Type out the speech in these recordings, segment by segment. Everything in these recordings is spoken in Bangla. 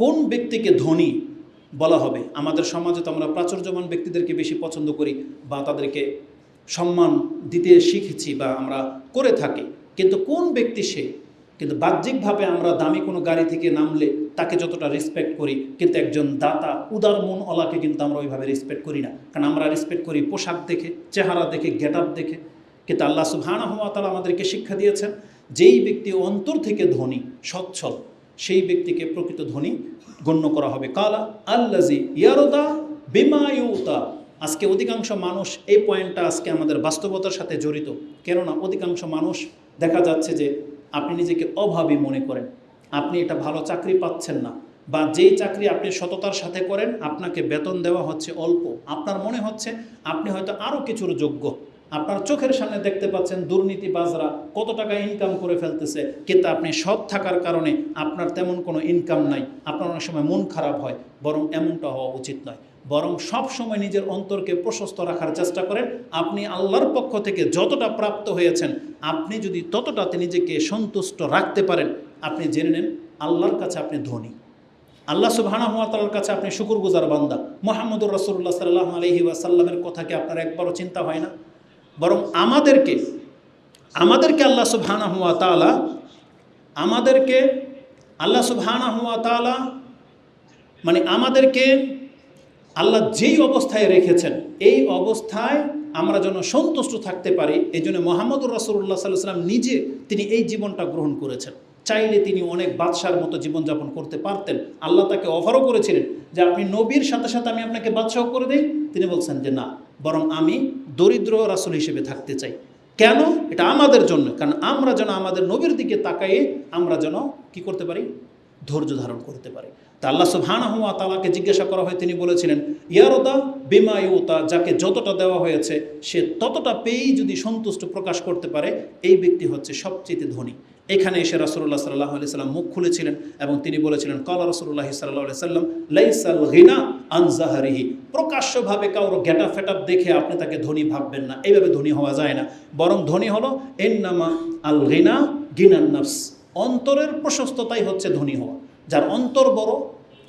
কোন ব্যক্তিকে ধনী বলা হবে? আমাদের সমাজে তো আমরা প্রাচুর্যবান ব্যক্তিদেরকে বেশি পছন্দ করি বা তাদেরকে সম্মান দিতে শিখেছি বা আমরা করে থাকি, কিন্তু কোন ব্যক্তি সে? কিন্তু বাহ্যিকভাবে আমরা দামি কোনো গাড়ি থেকে নামলে তাকে যতটা রেসপেক্ট করি, কিন্তু একজন দাতা উদার মনওয়ালাকে কিন্তু আমরা ওইভাবে রেসপেক্ট করি না। কারণ আমরা রেসপেক্ট করি পোশাক দেখে, চেহারা দেখে, গেট আপ দেখে। কিন্তু আল্লাহ সুবহানাহু ওয়া তাআলা আমাদেরকে শিক্ষা দিয়েছেন, যেই ব্যক্তি অন্তর থেকে ধনী, সচ্ছল, সেই ব্যক্তিকে প্রকৃত ধনী গণ্য করা হবে। কালা আল্লাজি ইয়ারদা বিমা ইউতা। আজকে অধিকাংশ মানুষ, এই পয়েন্টটা আজকে আমাদের বাস্তবতার সাথে জড়িত। কেননা অধিকাংশ মানুষ দেখা যাচ্ছে যে আপনি নিজেকে অভাবী মনে করেন, আপনি এটা ভালো চাকরি পাচ্ছেন না, বা যেই চাকরি আপনি সততার সাথে করেন আপনাকে বেতন দেওয়া হচ্ছে অল্প, আপনার মনে হচ্ছে আপনি হয়তো আরও কিছুর যোগ্য। আপনার চোখের সামনে দেখতে পাচ্ছেন দুর্নীতিবাজরা কত টাকা ইনকাম করে ফেলতেছে, কিন্তু আপনি সৎ থাকার কারণে আপনার তেমন কোনো ইনকাম নাই, আপনার অনেক সময় মন খারাপ হয়। বরং এমনটা হওয়া উচিত নয়, বরং সব সময় নিজের অন্তরকে প্রশস্ত রাখার চেষ্টা করেন। আপনি আল্লাহর পক্ষ থেকে যতটা প্রাপ্ত হয়েছেন, আপনি যদি ততটাতে নিজেকে সন্তুষ্ট রাখতে পারেন, আপনি জেনে নেন আল্লাহর কাছে আপনি ধনী। আল্লাহ সুবহানাহু ওয়া তাআলার কাছে আপনি শুকরগুজার বান্দা। মুহাম্মদুর রাসূলুল্লাহ সাল্লাল্লাহু আলাইহি ওয়াসাল্লামের কথা কি আপনার একবারও চিন্তা হয় না? বরং আমাদেরকে আল্লাহ সুবহানাহু ওয়া তাআলা আমাদেরকে আল্লাহ যেই অবস্থায় রেখেছেন, এই অবস্থায় আমরা যেন সন্তুষ্ট থাকতে পারি। এই জন্য মুহাম্মদুর রাসূলুল্লাহ সাল্লাল্লাহু আলাইহি ওয়াসাল্লাম নিজে তিনি এই জীবনটা গ্রহণ করেছেন। চাইলে তিনি অনেক বাদশার মতো জীবনযাপন করতে পারতেন। আল্লাহ তাকে অফারও করেছিলেন যে আপনি নবীর সাথে সাথে আমি আপনাকে বাদশাহ করে দেই। তিনি বলছেন যে না, বরং আমি দরিদ্র রাসূল হিসেবে থাকতে চাই। কেন? এটা আমাদের জন্য, কারণ আমরা যেন আমাদের নবীর দিকে তাকাইয়ে আমরা যেন কি করতে পারি? ধৈর্য ধারণ করতে পারি। তা আল্লাহ সুবহানাহু ওয়া তাআলাকে জিজ্ঞাসা করা হয়, তিনি বলেছিলেন ইয়ারদা বিমা ইউতা, যাকে যতটা দেওয়া হয়েছে সে ততটা পেয়েই যদি সন্তুষ্ট প্রকাশ করতে পারে, এই ব্যক্তি হচ্ছে সবচেয়ে ধনী। এখানে এসে রাসূলুল্লাহ সাল্লাল্লাহু আলাইহি সাল্লাম মুখ খুলেছিলেন এবং তিনি বলেছিলেন ক্বালা রাসূলুল্লাহ সাল্লাল্লাহু আলাইহি সাল্লাম লাইসাল গিনা আন যাহরিহি। প্রকাশ্যভাবে কারো গেটা ফেটাপ দেখে আপনি তাকে ধনী ভাববেন না, এইভাবে ধনী হওয়া যায় না। বরং ধনী হলো ইন্নামা আল গিনা গিনান নাফস, অন্তরের প্রশস্ততাই হচ্ছে ধনী হওয়া। যার অন্তর বড়,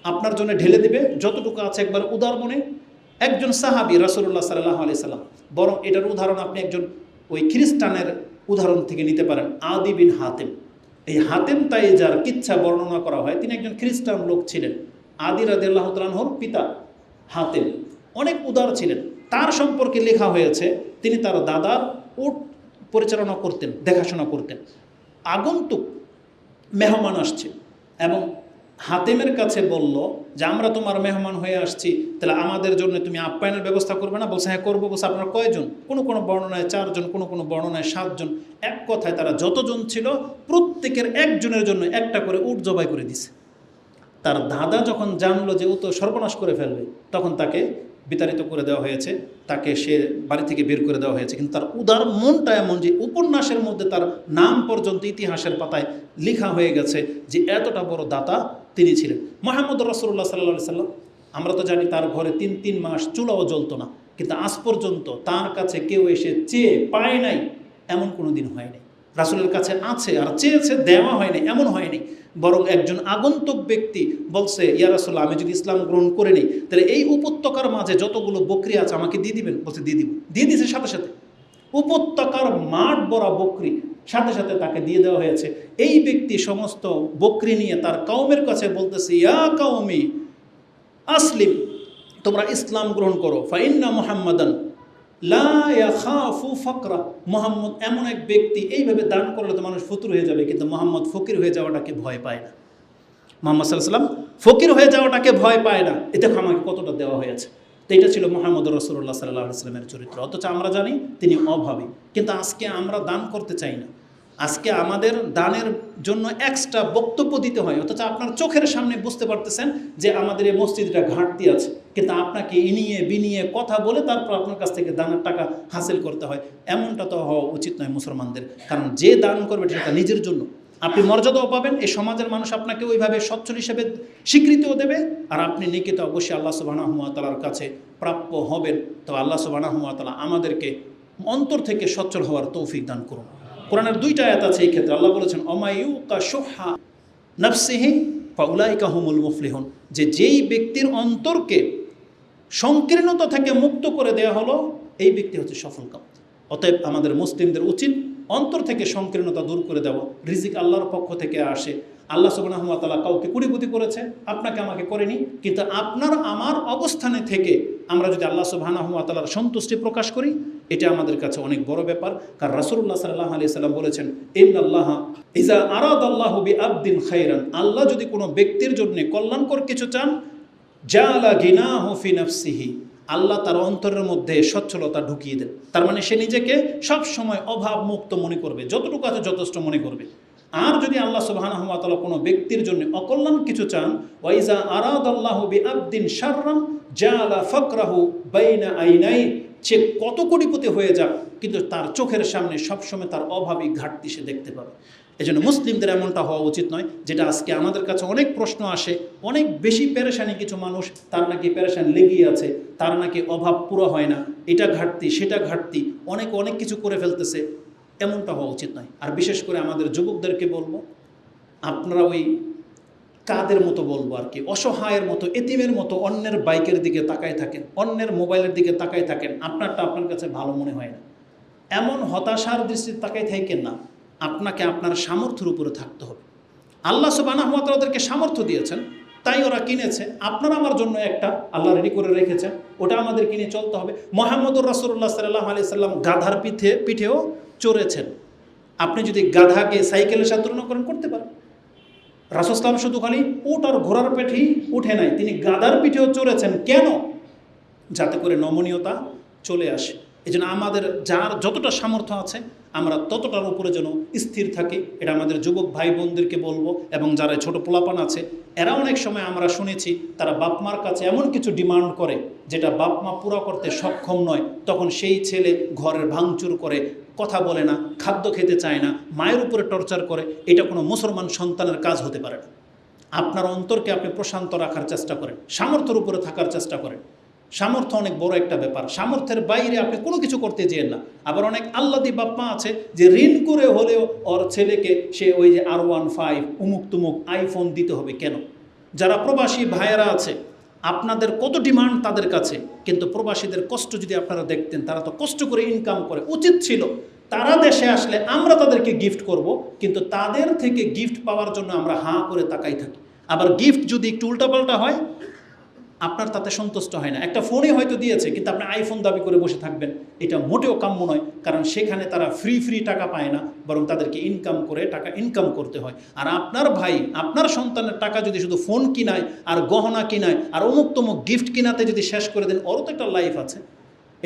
আপনার জন্য ঢেলে দিবে যতটুকু আছে একবার উদার মনে। একজন সাহাবী রাসূলুল্লাহ সাল্লাল্লাহু আলাইহি সাল্লাম, বরং এটার উদাহরণ আপনি একজন ওই খ্রিস্টানের উদাহরণ থেকে নিতে পারেন, আদি বিন হাতেম। এই হাতেম তাই যার কিচ্ছা বর্ণনা করা হয়, তিনি একজন খ্রিস্টান লোক ছিলেন। আদি রাদিয়াল্লাহু তাআলা আনহুর পিতা হাতেম অনেক উদার ছিলেন। তার সম্পর্কে লেখা হয়েছে তিনি তার দাদার উট পরিচালনা করতেন, দেখাশোনা করতেন। আগন্তুক মেহমান আসছে এবং হাতেমের কাছে বলল যে আমরা তোমার মেহমান হয়ে আসছি, তাহলে আমাদের জন্য তুমি আপ্যায়নের ব্যবস্থা করবে না? বলছে হ্যাঁ করবো। বলছে আপনারা কয়জন? কোনো কোনো বর্ণনায় 4 জন, কোনো কোনো বর্ণনায় 7 জন। এক কথায় তারা যতজন ছিল প্রত্যেকের একজনের জন্য একটা করে উট জবাই করে দিছে। তার দাদা যখন জানলো যে ও তো সর্বনাশ করে ফেলবে, তখন তাকে বিতাড়িত করে দেওয়া হয়েছে, তাকে সে বাড়ি থেকে বের করে দেওয়া হয়েছে। কিন্তু তার উদার মনটা এমন যে উপন্যাসের মধ্যে তার নাম পর্যন্ত ইতিহাসের পাতায় লেখা হয়ে গেছে যে এতটা বড় দাতা তিনি ছিলেন। মুহাম্মদ রাসূলুল্লাহ সাল্লাল্লাহু আলাইহি সাল্লাম, আমরা তো জানি তার ঘরে 3 মাস চুলাও জ্বলতো না, কিন্তু আজ পর্যন্ত তার কাছে কেউ এসে চেয়ে পায় নাই এমন কোনো দিন হয়নি। রাসূলের কাছে আছে আর চেয়েছে, দেওয়া হয়নি এমন হয়নি। বরং একজন আগন্তুক ব্যক্তি বলছে ইয়া রাসূলুল্লাহ, আমি যদি ইসলাম গ্রহণ করে নিই তাহলে এই উপত্যকার মাঝে যতগুলো বকরি আছে আমাকে দিয়ে দিবেন? বলছে দিয়ে দিব। দিয়ে দিয়েছে সাথে সাথে, উপত্যকার মাঠ বড়া বকরি সাথে সাথে তাকে দিয়ে দেওয়া হয়েছে। এই ব্যক্তি সমস্ত বকরি নিয়ে তার কওমের কাছে বলতেছে ইয়া কওমি আসলিম, তোমরা ইসলাম গ্রহণ করো। ফাইন্না মুহাম্মাদান লা ইয়াখাফু ফাকরা, মুহাম্মদ এমন এক ব্যক্তি, এইভাবে দান করলে তো মানুষ ফতুর হয়ে যাবে, কিন্তু মুহাম্মদ ফকির হয়ে যাওয়াটাকে ভয় পায় না। মুহাম্মদ সাল্লাল্লাহু আলাইহি ওয়াসাল্লাম ফকির হয়ে যাওয়াটাকে ভয় পায় না। এ দেখো আমাকে কতটা দেওয়া হয়েছে। তো এটা ছিল মুহাম্মদ রাসূলুল্লাহ সাল্লাল্লাহু আলাইহি ওয়াসাল্লামের চরিত্র। অথচ আমরা জানি তিনি অভাবী, কিন্তু আজকে আমরা দান করতে চাই না। আজকে আমাদের দানের জন্য এক্সট্রা বক্তব্য দিতে হয়, অথচ আপনার চোখের সামনে বুঝতে পারতেছেন যে আমাদের এই মসজিদটা ঘাটতি আছে, কিন্তু আপনাকে ইনিয়ে বিনিয়ে কথা বলে তারপর আপনার কাছ থেকে দানের টাকা হাসিল করতে হয়। এমনটা তো হওয়া উচিত নয় মুসলমানদের। কারণ যে দান করবে সেটা নিজের জন্য, আপনি মর্যাদাও পাবেন, এই সমাজের মানুষ আপনাকে ওইভাবে সচ্ছল হিসেবে স্বীকৃতিও দেবে, আর আপনি নিকিত অবশ্যই আল্লাহ সুবহানাহু ওয়া তাআলার কাছে প্রাপ্য হবেন। তো আল্লাহ সুবহানাহু ওয়া তাআলা আমাদেরকে অন্তর থেকে সচ্ছল হওয়ার তৌফিক দান করুন। কোরআনের 2টা আয়াত আছে এই ক্ষেত্রে। আল্লাহ বলেছেন অমায়ুকা শুহা নাফসিহি ফাউলাইকা হুমুল মুফলিহুন, যেই ব্যক্তির অন্তরকে সংকীর্ণতা থেকে মুক্ত করে দেওয়া হলো, এই ব্যক্তি হচ্ছে সফলকাম। অতএব আমাদের মুসলিমদের উচিত অন্তর থেকে সংকীর্ণতা দূর করে দেওয়া। রিজিক আল্লাহর পক্ষ থেকে আসে। আল্লাহ সুবহানাহু ওয়া তাআলা কাউকে কোটিপতি করেছে, আপনাকে আমাকে করেনি, কিন্তু আপনার আমার অবস্থানে থেকে আমরা যদি আল্লাহ সুবহানাহু ওয়া তাআলার সন্তুষ্টি প্রকাশ করি, এটা আমাদের কাছে অনেক বড় ব্যাপার। কারণ রাসূলুল্লাহ সাল্লাল্লাহু আলাইহি সাল্লাম বলেছেন, ইন্নাল্লাহা ইযা আরাদাল্লাহু বিআবদিন খায়রান, আল্লাহ যদি কোনো ব্যক্তির জন্য কল্যাণকর কিছু চান, জাআলা গিনাহু ফি নাফসিহি, আল্লাহ তার অন্তরের মধ্যে সচ্ছলতা ঢুকিয়ে দেন। তার মানে সে নিজেকে সব সময় অভাব মুক্ত মনে করবে, যতটুকু আছে যথেষ্ট মনে করবে। আর যদি আল্লাহ সুবহানাহু ওয়া তাআলা কোনো ব্যক্তির জন্য অকল্যাণ কিছু চান, ওয়া ইযা আরাদাল্লাহু বিআবদিন শাররান জাআলা ফাকরাহু বাইনা আইনাই, সে কত কোটিপতি হয়ে যাক, কিন্তু তার চোখের সামনে সবসময় তার অভাবী ঘাটতি সে দেখতে পাবে। এজন্য মুসলিমদের এমনটা হওয়া উচিত নয়, যেটা আজকে আমাদের কাছে অনেক প্রশ্ন আসে। অনেক বেশি পেরেশানি কিছু মানুষ, তার নাকি পেরেশান লেগেই আছে, তার নাকি অভাব পুরো হয় না, এটা ঘাটতি সেটা ঘাটতি, অনেক কিছু করে ফেলতেছে। এমনটা হওয়া উচিত নয়। আর বিশেষ করে আমাদের যুবকদেরকে বলবো, আপনারা ওই কাদের মতো বলবো আর কি, অসহায়ের মতো, এতিমের মতো অন্যের বাইকের দিকে তাকায় থাকেন, অন্যের মোবাইলের দিকে তাকায় থাকেন, আপনারটা আপনার কাছে ভালো মনে হয় না। এমন হতাশার দৃষ্টিতে তাকায় থাকেন না। আপনাকে আপনার সামর্থ্যের উপরে থাকতে হবে। আল্লাহ সুবহানাহু ওয়া তাআলা ওদেরকে সামর্থ্য দিয়েছেন, তাই ওরা কিনেছে। আপনার আমার জন্য একটা আল্লাহ রেডি করে রেখেছেন, ওটা আমাদের কিনে চলতে হবে। মুহাম্মদুর রাসূলুল্লাহ সাল্লাল্লাহু আলাইহি সাল্লাম গাধার পিঠেও চড়েছেন। আপনি যদি গাধাকে সাইকেলের সাথে তুলনা করেন, করতে পারেন। রাসূল সাল্লাল্লাহু আলাইহি ওয়াসাল্লাম শুধু খালি উট আর ঘোড়ার পিঠেই উঠে নাই, তিনি গাধার পিঠেও চড়েছেন। কেন? যাতে করে নমনীয়তা চলে আসে। এই জন্য আমাদের যার যতটা সামর্থ্য আছে, আমরা ততটার উপরে যেন স্থির থাকি। এটা আমাদের যুবক ভাই বোনদেরকে বলবো। এবং যারা ছোট পোলাপান আছে, এরা অনেক সময় আমরা শুনেছি তারা বাপমার কাছে এমন কিছু ডিমান্ড করে যেটা বাপমা পুরো করতে সক্ষম নয়। তখন সেই ছেলে ঘরের ভাঙচুর করে, কথা বলে না, খাদ্য খেতে চায় না, মায়ের উপরে টর্চার করে। এটা কোনো মুসলমান সন্তানের কাজ হতে পারে না। আপনার অন্তরকে আপনি প্রশান্ত রাখার চেষ্টা করেন, সামর্থ্যের উপরে থাকার চেষ্টা করেন। সামর্থ্য অনেক বড় একটা ব্যাপার। সামর্থ্যের বাইরে আপনি কোনো কিছু করতে চেয়েন না। আবার অনেক আল্লাদি বাপ্পা আছে যে ঋণ করে হলেও ওর ছেলেকে সে ওই যে R15 উমুক তুমুক আইফোন দিতে হবে। কেন? যারা প্রবাসী ভাইয়েরা আছে, আপনাদের কত ডিমান্ড তাদের কাছে, কিন্তু প্রবাসীদের কষ্ট যদি আপনারা দেখতেন, তারা তো কষ্ট করে ইনকাম করে। উচিত ছিল তারা দেশে আসলে আমরা তাদেরকে গিফট করব, কিন্তু তাদের থেকে গিফট পাওয়ার জন্য আমরা হাঁ করে তাকাই থাকি। আবার গিফট যদি একটু উল্টাপাল্টা হয়, আপনার তাতে সন্তুষ্ট হয় না। একটা ফোনই হয়তো দিয়েছে, কিন্তু আপনি আইফোন দাবি করে বসে থাকবেন, এটা মোটেও কাম্য নয়। কারণ সেখানে তারা ফ্রি টাকা পায় না, বরং তাদেরকে ইনকাম করে টাকা ইনকাম করতে হয়। আর আপনার ভাই, আপনার সন্তানের টাকা যদি শুধু ফোন কিনায় আর গহনা কিনায় আর অমুক তমুক গিফট কিনাতে যদি শেষ করে দেন, ওরও তো একটা লাইফ আছে।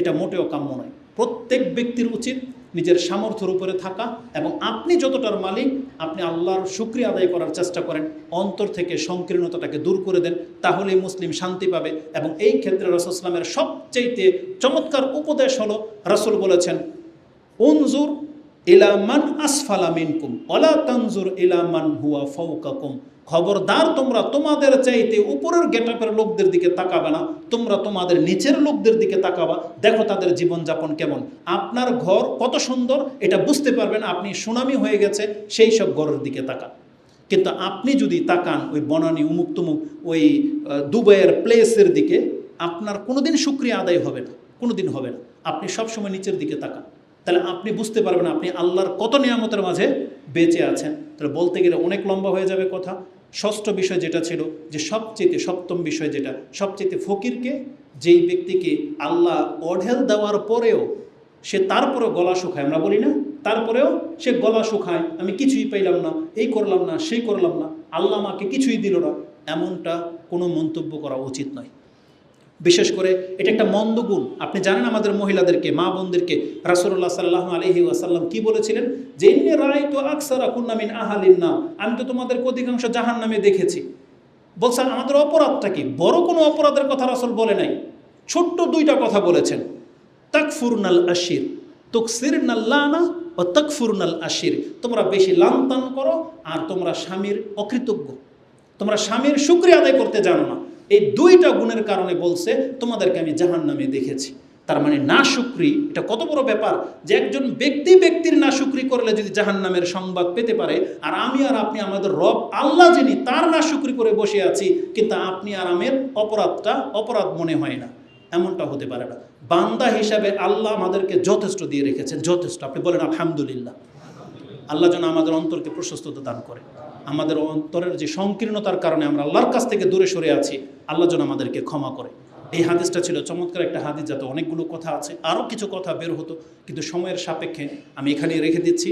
এটা মোটেও কাম্য নয়। প্রত্যেক ব্যক্তির উচিত নিজের সামর্থ্যের উপরে থাকা, এবং আপনি যতটার মালিক, আপনি আল্লাহর শুকরিয়া আদায় করার চেষ্টা করেন, অন্তর থেকে সংকীর্ণতাটাকে দূর করে দেন, তাহলেই মুসলিম শান্তি পাবে। এবং এই ক্ষেত্রে রাসূল সাল্লাল্লাহু আলাইহি ওয়াসাল্লামের সবচেয়ে চমৎকার উপদেশ হলো, রাসূল বলেছেন, উনজুর ইলা মান আসফালা মিনকুম ওয়ালা তানজুর ইলা মান হুয়া ফাওকাকুম। খবরদার, তোমরা তোমাদের চাইতে উপরের গেটআপের লোকদের দিকে তাকাবে না, তোমরা তোমাদের নিচের লোকদের দিকে তাকাবা। দেখো তাদের জীবনযাপন কেমন। আপনার ঘর কত সুন্দর এটা বুঝতে পারবেন আপনি সুনামি হয়ে গেছে সেই সব ঘরের দিকে তাকান। কিন্তু আপনি যদি তাকান ওই বনানী উমুক তুমুক ওই দুবাইয়ের প্লেসের দিকে, আপনার কোনোদিন শুকরিয়া আদায় হবে না, কোনোদিন হবে না। আপনি সবসময় নিচের দিকে তাকান, তাহলে আপনি বুঝতে পারবেন আপনি আল্লাহর কত নিয়ামতের মাঝে বেঁচে আছেন। তাহলে বলতে গেলে অনেক লম্বা হয়ে যাবে কথা। ষষ্ঠ বিষয় যেটা ছিল, যে সবচেয়ে সপ্তম বিষয় যেটা, সবচেয়ে ফকিরকে, যেই ব্যক্তিকে আল্লাহ অঢেল দেওয়ার পরেও সে তারপরেও গলা শুকায়, আমরা বলি না, তারপরেও সে গলা শুকায়, আমি কিছুই পাইলাম না, এই করলাম না, সেই করলাম না, আল্লাহ আমাকে কিছুই দিল না, এমনটা কোনো মন্তব্য করা উচিত নয়। বিশেষ করে এটা একটা মন্দ গুণ। আপনি জানেন আমাদের মহিলাদেরকে, মা বোনদেরকে রাসূলুল্লাহ সাল্লাল্লাহু আলাইহি ওয়াসাল্লাম কি বলেছিলেন, যে ইন্নী রাআইতু আকসারা কুন্না মিন আহলিন নার, আমি তো তোমাদের অধিকাংশ জাহান্নামে দেখেছি। বলছেন আমাদের অপরাধটা কি? বড় কোনো অপরাধের কথা রাসূল বলে নাই, ছোট্ট দুইটা কথা বলেছেন। তাকফুরনাল আশির, তুকসিরনাল লানা ও তাকফুরনাল আশির, তোমরা বেশি লানতান করো আর তোমরা স্বামীর অকৃতজ্ঞ, তোমরা স্বামীর শুকরিয়া আদায় করতে জানো না। এই দুইটা গুণের কারণে বলছে তোমাদেরকে আমি জাহান্নামে দেখেছি। তার মানে নাশুকরি এটা কত বড় ব্যাপার যে একজন ব্যক্তির নাশুকরি করলে যদি জাহান্নামের সংবাদ পেতে পারে, আর আমি আর আপনি আমাদের রব আল্লাহ যিনি তার নাশুকরি করে বসে আছি, কিন্তু আপনি আর আমের অপরাধ মনে হয় না, এমনটা হতে পারে না। বান্দা হিসাবে আল্লাহ আমাদেরকে যথেষ্ট দিয়ে রেখেছেন, যথেষ্ট। আপনি বলেন আলহামদুলিল্লাহ। আল্লাহ যেন আমাদের অন্তরকে প্রশস্ততা দান করে, আমাদের অন্তরের যে সংকীর্ণতার কারণে আমরা আল্লাহর কাছ থেকে দূরে সরে আছি, আল্লাহ যেন আমাদেরকে ক্ষমা করে। এই হাদিসটা ছিল চমৎকার একটা হাদিস, যাতে অনেকগুলো কথা আছে, আরও কিছু কথা বের হতো, কিন্তু সময়ের সাপেক্ষে আমি এখানেই রেখে দিচ্ছি।